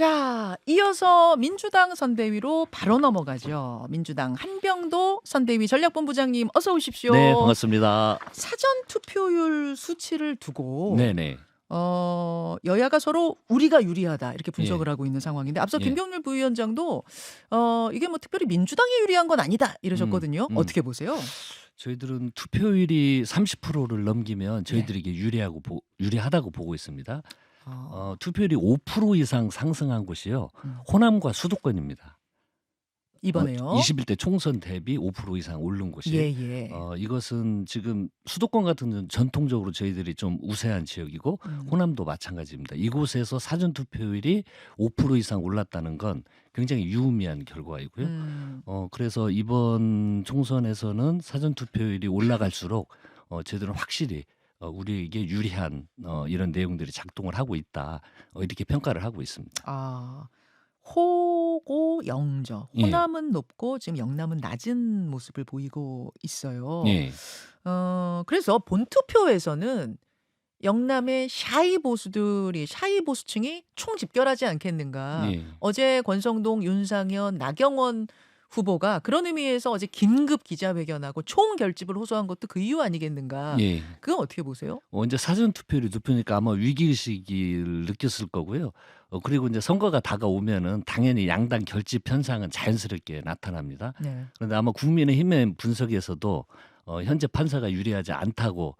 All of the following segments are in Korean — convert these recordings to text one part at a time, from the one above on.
자, 이어서 민주당 선대위로 바로 넘어가죠. 민주당 한병도 선대위 전략본부장님 어서 오십시오. 네, 반갑습니다. 사전 투표율 수치를 두고 네네. 여야가 서로 우리가 유리하다 이렇게 분석을 예. 하고 있는 상황인데 앞서 예. 김병률 부위원장도 이게 뭐 특별히 민주당이 유리한 건 아니다 이러셨거든요. 어떻게 보세요? 저희들은 투표율이 30%를 넘기면 저희들에게 유리하다고 보고 있습니다. 투표율이 5% 이상 상승한 곳이요. 호남과 수도권입니다. 이번에요. 21대 총선 대비 5% 이상 오른 곳이. 예. 이것은 지금 수도권 같은 경우는 전통적으로 저희들이 좀 우세한 지역이고 호남도 마찬가지입니다. 이곳에서 사전 투표율이 5% 이상 올랐다는 건 굉장히 유의미한 결과이고요. 그래서 이번 총선에서는 사전 투표율이 올라갈수록 저희들은 확실히 우리에게 유리한 이런 내용들이 작동을 하고 있다. 이렇게 평가를 하고 있습니다. 호고 영저. 예. 호남은 높고 지금 영남은 낮은 모습을 보이고 있어요. 예. 그래서 본투표에서는 영남의 샤이 보수층이 총집결하지 않겠는가. 예. 어제 권성동, 윤상현, 나경원 후보가 그런 의미에서 어제 긴급 기자회견하고 총결집을 호소한 것도 그 이유 아니겠는가. 예. 그건 어떻게 보세요? 이제 사전 투표율이 높으니까 아마 위기의식을 느꼈을 거고요. 그리고 이제 선거가 다가오면은 당연히 양당 결집 현상은 자연스럽게 나타납니다. 네. 그런데 아마 국민의힘의 분석에서도 현재 판사가 유리하지 않다고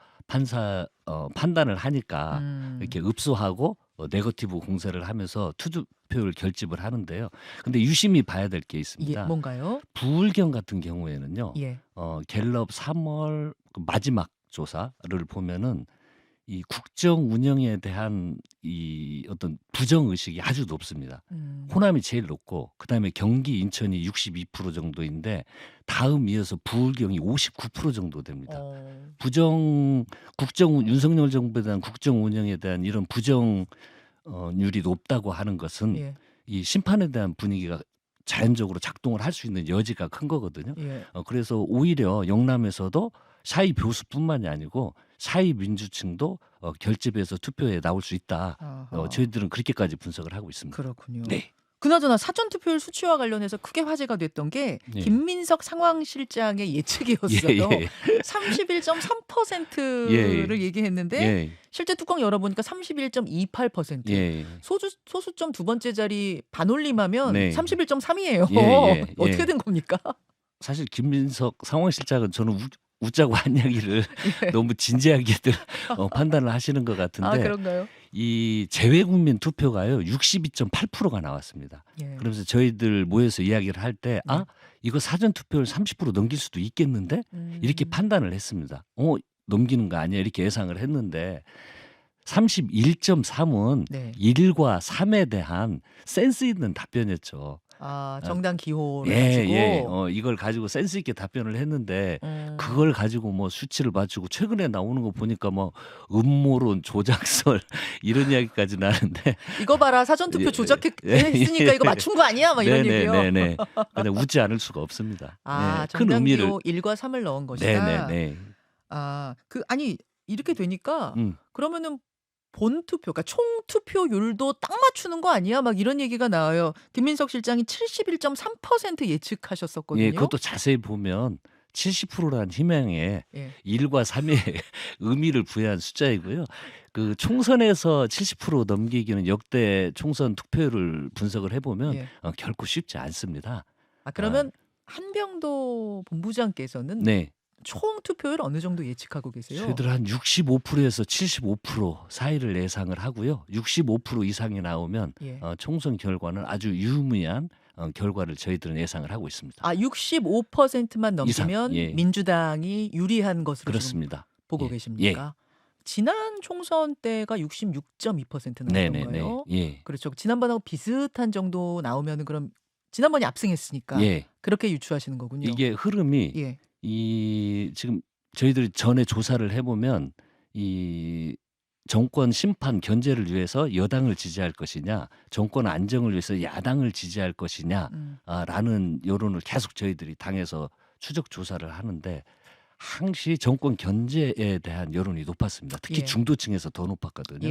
판단을 하니까 이렇게 읍소하고 네거티브 공세를 하면서 투표율 결집을 하는데요. 근데 유심히 봐야 될 게 예, 있습니다. 뭔가요? 부울경 같은 경우에는요. 예. 갤럽 3월 마지막 조사를 보면은 이 국정 운영에 대한 이 어떤 부정 의식이 아주 높습니다. 호남이 제일 높고 그다음에 경기, 인천이 62% 정도인데 다음 이어서 부울경이 59% 정도 됩니다. 윤석열 정부에 대한 국정 운영에 대한 이런 부정률이 높다고 하는 것은 예. 이 심판에 대한 분위기가 자연적으로 작동을 할 수 있는 여지가 큰 거거든요. 예. 그래서 오히려 영남에서도 샤이 교수뿐만이 아니고 샤이 민주층도 결집해서 투표에 나올 수 있다. 아하. 저희들은 그렇게까지 분석을 하고 있습니다. 그렇군요. 네. 그나저나 사전 투표율 수치와 관련해서 크게 화제가 됐던 게 예. 김민석 상황실장의 예측이었어요. 31.3%를 얘기했는데 예. 실제 뚜껑 열어보니까 31.28%. 예. 소수점 두 번째 자리 반올림하면 네. 31.3이에요. 예. 어떻게 된 겁니까? 사실 김민석 상황실장은 저는 웃자고 한 이야기를 너무 진지하게들 판단을 하시는 것 같은데 아, 그런가요? 이 재외국민 투표가요 62.8%가 나왔습니다. 예. 그러면서 저희들 모여서 이야기를 할 때 이거 사전 투표율 30% 넘길 수도 있겠는데 이렇게 판단을 했습니다. 넘기는 거 아니야 이렇게 예상을 했는데 31.3은 네. 1과 3에 대한 센스 있는 답변이었죠. 정당 기호를 가지고. 이걸 가지고 센스 있게 답변을 했는데 그걸 가지고 뭐 수치를 맞추고 최근에 나오는 거 보니까 뭐 음모론, 조작설 이런 이야기까지 나는데 이거 봐라 사전 투표 조작했으니까 이거 맞춘 거 아니야? 막 이런 얘기요. 네네네. 근데 웃지 않을 수가 없습니다. 큰 정당 의미를. 기호 1과 3을 넣은 것이다. 네네네. 아니 이렇게 되니까 음. 그러면은 본투표, 그러니까 총투표율도 딱 맞추는 거 아니야? 막 이런 얘기가 나와요. 김민석 실장이 71.3% 예측하셨었거든요. 예, 그것도 자세히 보면 70%라는 희망에 1과 3의 의미를 부여한 숫자이고요. 그 총선에서 70% 넘기기는 역대 총선 투표율을 분석을 해보면 결코 쉽지 않습니다. 그러면 한병도 본부장께서는 네. 총 투표율 어느 정도 예측하고 계세요? 저희들 한 65%에서 75% 사이를 예상을 하고요. 65% 이상이 나오면 총선 결과는 아주 유의미한 결과를 저희들은 예상을 하고 있습니다. 65%만 넘기면 이상, 민주당이 유리한 것으로 그렇습니다. 지금 보고 계십니까? 지난 총선 때가 66.2% 나왔던가요? 예. 그렇죠. 지난번하고 비슷한 정도 나오면은 그럼 지난번이 압승했으니까 그렇게 유추하시는 거군요. 이게 흐름이 지금 저희들이 전에 조사를 해보면 이 정권 심판 견제를 위해서 여당을 지지할 것이냐, 정권 안정을 위해서 야당을 지지할 것이냐, 라는 여론을 계속 저희들이 당에서 추적 조사를 하는데 항시 정권 견제에 대한 여론이 높았습니다. 특히 중도층에서 더 높았거든요.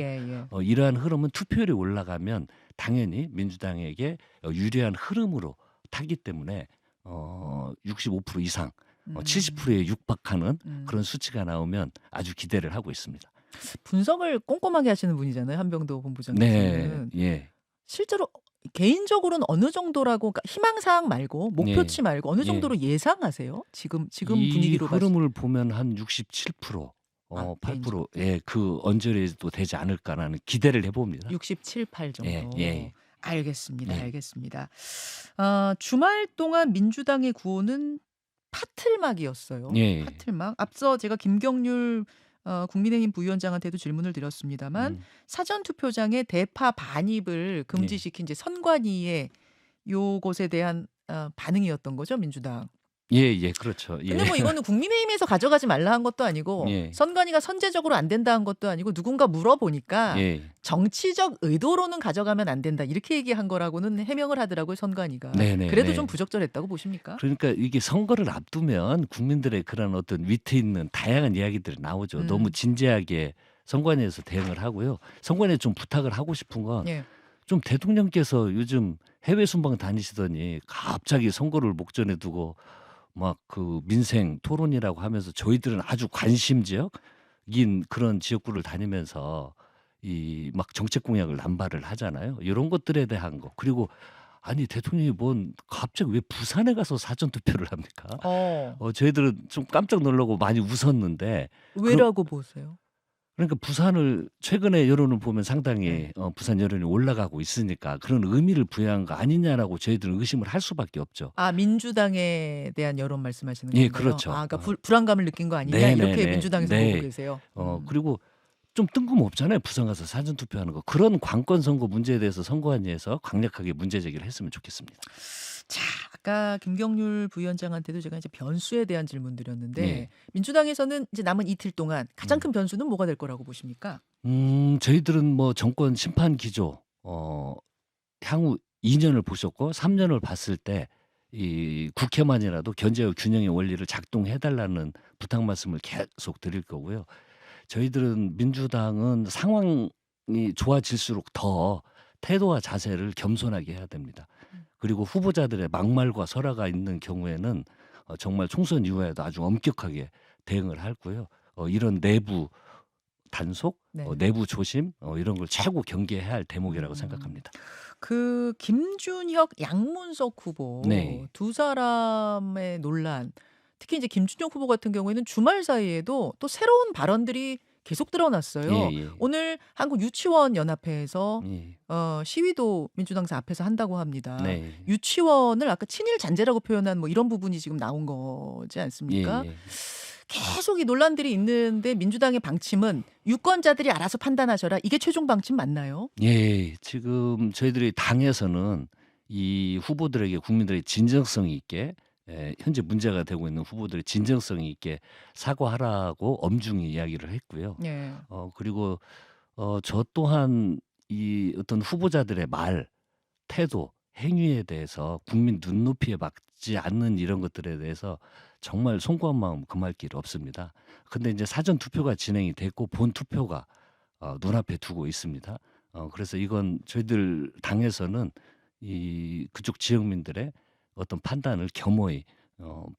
이러한 흐름은 투표율이 올라가면 당연히 민주당에게 유리한 흐름으로 타기 때문에 65% 이상 음. 70%에 육박하는 음. 그런 수치가 나오면 아주 기대를 하고 있습니다. 분석을 꼼꼼하게 하시는 분이잖아요, 한병도 네. 본부장께서는. 예. 실제로 개인적으로는 어느 정도라고, 그러니까 희망사항 말고 예. 목표치 말고 어느 예. 정도로 예상하세요? 지금 이 분위기로 봤을 흐름을 보면 한 67% 아, 8% 예, 그 언저리에도 되지 않을까라는 기대를 해 봅니다. 67, 8 정도. 예. 예. 알겠습니다. 예. 알겠습니다. 주말 동안 민주당의 구호는 파틀막이었어요. 예. 파틀막. 앞서 제가 김경률 국민의힘 부위원장한테도 질문을 드렸습니다만 음. 사전 투표장에 대파 반입을 예. 금지시킨 이제 선관위의 요것에 대한 반응이었던 거죠, 민주당. 예, 그렇죠. 예. 근데 뭐 이거는 국민의힘에서 가져가지 말라 한 것도 아니고 예. 선관위가 선제적으로 안 된다 한 것도 아니고 누군가 물어보니까 예. 정치적 의도로는 가져가면 안 된다 이렇게 얘기한 거라고는 해명을 하더라고요, 선관위가. 네네. 그래도 네. 좀 부적절했다고 보십니까? 그러니까 이게 선거를 앞두면 국민들의 그런 어떤 위트 있는 다양한 이야기들이 나오죠. 너무 진지하게 선관위에서 대응을 하고요. 선관위에 좀 부탁을 하고 싶은 건 예. 좀 대통령께서 요즘 해외 순방 다니시더니 갑자기 선거를 목전에 두고 막 그 민생 토론이라고 하면서 저희들은 아주 관심 지역인 그런 지역구를 다니면서 이 막 정책 공약을 남발을 하잖아요. 이런 것들에 대한 거. 그리고 아니 대통령이 뭔 갑자기 왜 부산에 가서 사전 투표를 합니까? 저희들은 좀 깜짝 놀라고 많이 웃었는데 왜라고 보세요? 그러니까 부산을 최근에 여론을 보면 상당히 네. 부산 여론이 올라가고 있으니까 그런 의미를 부여한 거 아니냐라고 저희들은 의심을 할 수밖에 없죠. 민주당에 대한 여론 말씀하시는 예, 건가요? 그렇죠. 그러니까 불안감을 느낀 거 아니냐 이렇게 네네네. 민주당에서 네. 보고 계세요. 그리고 좀 뜬금없잖아요. 부산 가서 사전 투표하는 거. 그런 관권 선거 문제에 대해서 선거안위에서 강력하게 문제 제기를 했으면 좋겠습니다. 자, 아까 김경률 부위원장한테도 제가 이제 변수에 대한 질문 드렸는데 예. 민주당에서는 이제 남은 이틀 동안 가장 큰 변수는 뭐가 될 거라고 보십니까? 저희들은 뭐 정권 심판 기조 향후 2년을 보셨고 3년을 봤을 때 이 국회만이라도 견제와 균형의 원리를 작동해 달라는 부탁 말씀을 계속 드릴 거고요. 저희들은 민주당은 상황이 좋아질수록 더 태도와 자세를 겸손하게 해야 됩니다. 그리고 후보자들의 막말과 설화가 있는 경우에는 정말 총선 이후에도 아주 엄격하게 대응을 하고요. 이런 내부 단속, 네. 내부 조심 이런 걸 최고 경계해야 할 대목이라고 생각합니다. 그 김준혁, 양문석 후보 네. 두 사람의 논란, 특히 이제 김준혁 후보 같은 경우에는 주말 사이에도 또 새로운 발언들이 계속 드러났어요. 예. 오늘 한국 유치원 연합회에서 예. 시위도 민주당사 앞에서 한다고 합니다. 네. 유치원을 아까 친일 잔재라고 표현한 뭐 이런 부분이 지금 나온 거지 않습니까? 예. 계속 이 논란들이 있는데 민주당의 방침은 유권자들이 알아서 판단하셔라. 이게 최종 방침 맞나요? 예. 지금 저희들이 당에서는 이 후보들에게 국민들의 진정성 있게 현재 문제가 되고 있는 후보들의 진정성 있게 사과하라고 엄중히 이야기를 했고요. 예. 그리고 저 또한 이 어떤 후보자들의 말, 태도, 행위에 대해서 국민 눈높이에 맞지 않는 이런 것들에 대해서 정말 송구한 마음 금할 길 없습니다. 근데 이제 사전 투표가 진행이 됐고 본 투표가 눈앞에 두고 있습니다. 그래서 이건 저희들 당에서는 이 그쪽 지역민들의 어떤 판단을 겸허히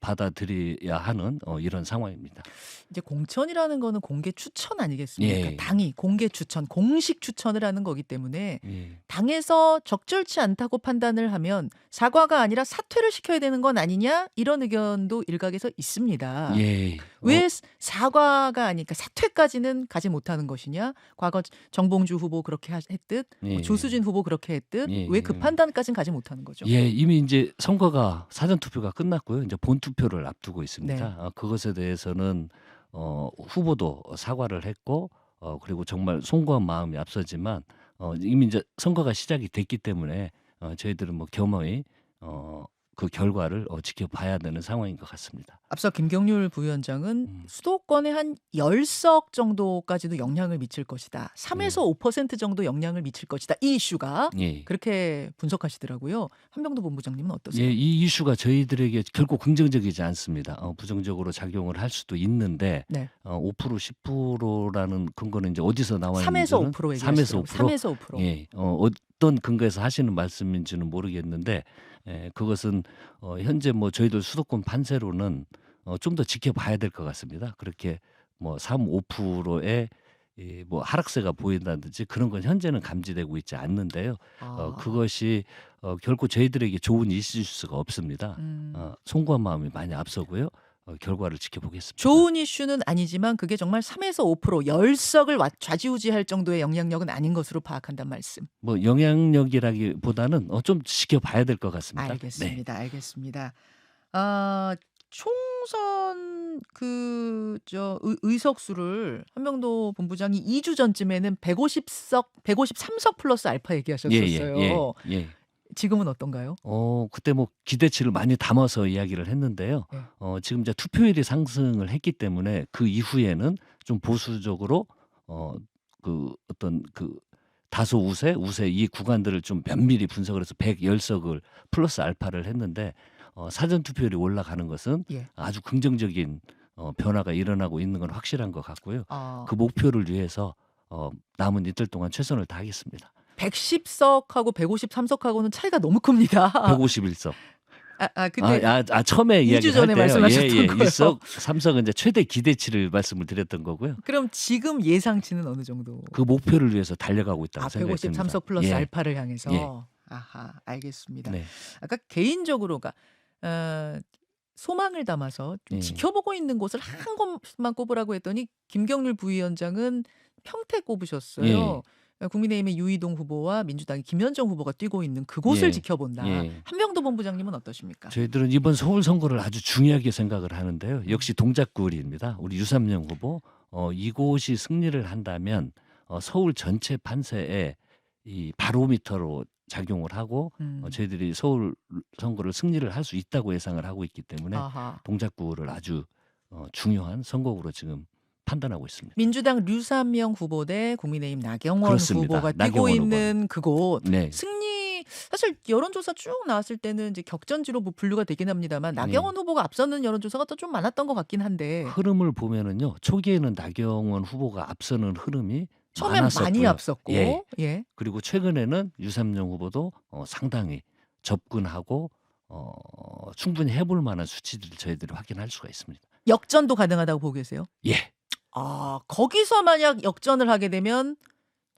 받아들여야 하는 이런 상황입니다. 이제 공천이라는 거는 공개 추천 아니겠습니까? 예. 당이 공개 추천, 공식 추천을 하는 거기 때문에 예. 당에서 적절치 않다고 판단을 하면 사과가 아니라 사퇴를 시켜야 되는 건 아니냐 이런 의견도 일각에서 있습니다. 예. 왜 사과가 아니니까 사퇴까지는 가지 못하는 것이냐? 과거 정봉주 후보 그렇게 했듯 예. 조수진 후보 그렇게 했듯 예. 왜 그 판단까지는 가지 못하는 거죠? 예, 이미 이제 선거가 사전 투표가 끝났고요. 이제 본 투표를 앞두고 있습니다. 네. 그것에 대해서는 후보도 사과를 했고 그리고 정말 송구한 마음이 앞서지만 이미 이제 선거가 시작이 됐기 때문에 저희들은 뭐 겸허히 그 결과를 지켜봐야 되는 상황인 것 같습니다. 앞서 김경률 부위원장은 수도권에 한 10석 정도까지도 영향을 미칠 것이다. 3에서 5% 정도 영향을 미칠 것이다. 이 이슈가 예. 그렇게 분석하시더라고요. 한병도 본부장님은 어떠세요? 예, 이 이슈가 저희들에게 결코 긍정적이지 않습니다. 부정적으로 작용을 할 수도 있는데 네. 5% 10%라는 근거는 이제 어디서 나와 3에서 있는지는 5% 3에서 얘기하시더라고요. 5%. 3에서 5%. 예. 어떤 근거에서 하시는 말씀인지는 모르겠는데 그것은 현재 뭐 저희들 수도권 판세로는 좀 더 지켜봐야 될 것 같습니다. 그렇게 뭐 3-5%의 뭐 하락세가 보인다든지 그런 건 현재는 감지되고 있지 않는데요. 아. 그것이 결코 저희들에게 좋은 이슈수가 없습니다. 음. 송구한 마음이 많이 앞서고요. 결과를 지켜보겠습니다. 좋은 이슈는 아니지만 그게 정말 3에서 5% 열석을 좌지우지할 정도의 영향력은 아닌 것으로 파악한단 말씀. 뭐 영향력이라기보다는 좀 지켜봐야 될 것 같습니다. 네. 알겠습니다. 알겠습니다. 아 총선 의석수를 한명도 본부장이 2주 전쯤에는 153석 플러스 알파 얘기하셨었어요. 예. 지금은 어떤가요? 그때 뭐 기대치를 많이 담아서 이야기를 했는데요. 네. 지금 이제 투표율이 상승을 했기 때문에 그 이후에는 좀 보수적으로 그 어떤 그 다소 우세 이 구간들을 좀 면밀히 분석을 해서 110석을 플러스 알파를 했는데 사전 투표율이 올라가는 것은 예. 아주 긍정적인 변화가 일어나고 있는 건 확실한 것 같고요. 아. 그 목표를 위해서 남은 이틀 동안 최선을 다하겠습니다. 110석하고 153석하고는 차이가 너무 큽니다. 151석. 근데 처음에 2주 이야기를 전에 할 때요. 말씀하셨던 거예요. 1석, 3석은 이제 최대 기대치를 말씀을 드렸던 거고요. 그럼 지금 예상치는 어느 정도? 그 목표를 위해서 달려가고 있다고 생각이 듭니다. 153석 플러스 예. 알파를 향해서. 예. 아하, 알겠습니다. 네. 아까 개인적으로가 소망을 담아서 좀 예. 지켜보고 있는 곳을 한 곳만 꼽으라고 했더니 김경률 부위원장은 평택 꼽으셨어요. 국민의힘의 유이동 후보와 민주당의 김현정 후보가 뛰고 있는 그곳을 예. 지켜본다. 예. 한명도 본부장님은 어떠십니까? 저희들은 이번 서울 선거를 아주 중요하게 생각을 하는데요. 역시 동작구리입니다. 우리 유삼영 후보 이곳이 승리를 한다면 서울 전체 판세에 이 바로미터로 작용을 하고 저희들이 서울 선거를 승리를 할 수 있다고 예상을 하고 있기 때문에 아하. 동작구를 아주 중요한 선거구로 지금 판단하고 있습니다. 민주당 류삼영 후보 대 국민의힘 나경원 그렇습니다. 후보가 뛰고 나경원 있는 그곳 네. 승리 사실 여론조사 쭉 나왔을 때는 이제 격전지로 뭐 분류가 되긴 합니다만 나경원 후보가 앞서는 여론조사가 또 좀 많았던 것 같긴 한데 흐름을 보면은요. 초기에는 나경원 후보가 앞서는 흐름이 처음엔 많았었고요. 많이 앞섰고 예. 예. 그리고 최근에는 유삼영 후보도 상당히 접근하고 충분히 해볼 만한 수치들을 저희들이 확인할 수가 있습니다. 역전도 가능하다고 보고 계세요? 예. 거기서 만약 역전을 하게 되면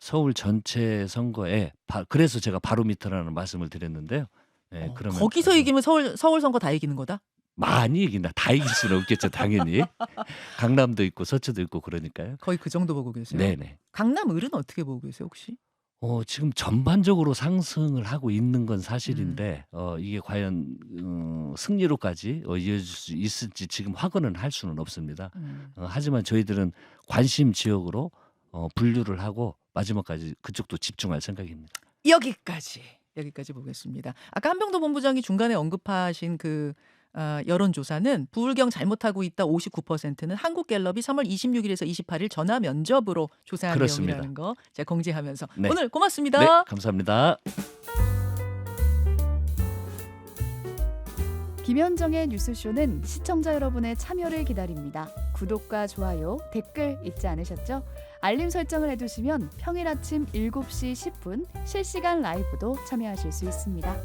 서울 전체 선거에 그래서 제가 바로미터라는 말씀을 드렸는데요. 예, 그러면 거기서 이기면 서울 선거 다 이기는 거다? 많이 이긴다. 다 이길 수는 없겠죠, 당연히. 강남도 있고 서초도 있고 그러니까요. 거의 그 정도 보고 계세요? 네네. 강남 을은 어떻게 보고 계세요 혹시? 지금 전반적으로 상승을 하고 있는 건 사실인데 이게 과연 승리로까지 이어질 수 있을지 지금 확언은 할 수는 없습니다. 하지만 저희들은 관심 지역으로 분류를 하고 마지막까지 그쪽도 집중할 생각입니다. 여기까지 보겠습니다. 아까 한병도 본부장이 중간에 언급하신 그 여론조사는 부울경 잘못하고 있다 59%는 한국갤럽이 3월 26일에서 28일 전화 면접으로 조사한 그렇습니다. 내용이라는 거 제가 공지하면서 네. 오늘 고맙습니다. 네, 감사합니다. 김현정의 뉴스쇼는 시청자 여러분의 참여를 기다립니다. 구독과 좋아요, 댓글 잊지 않으셨죠? 알림 설정을 해두시면 평일 아침 7시 10분 실시간 라이브도 참여하실 수 있습니다.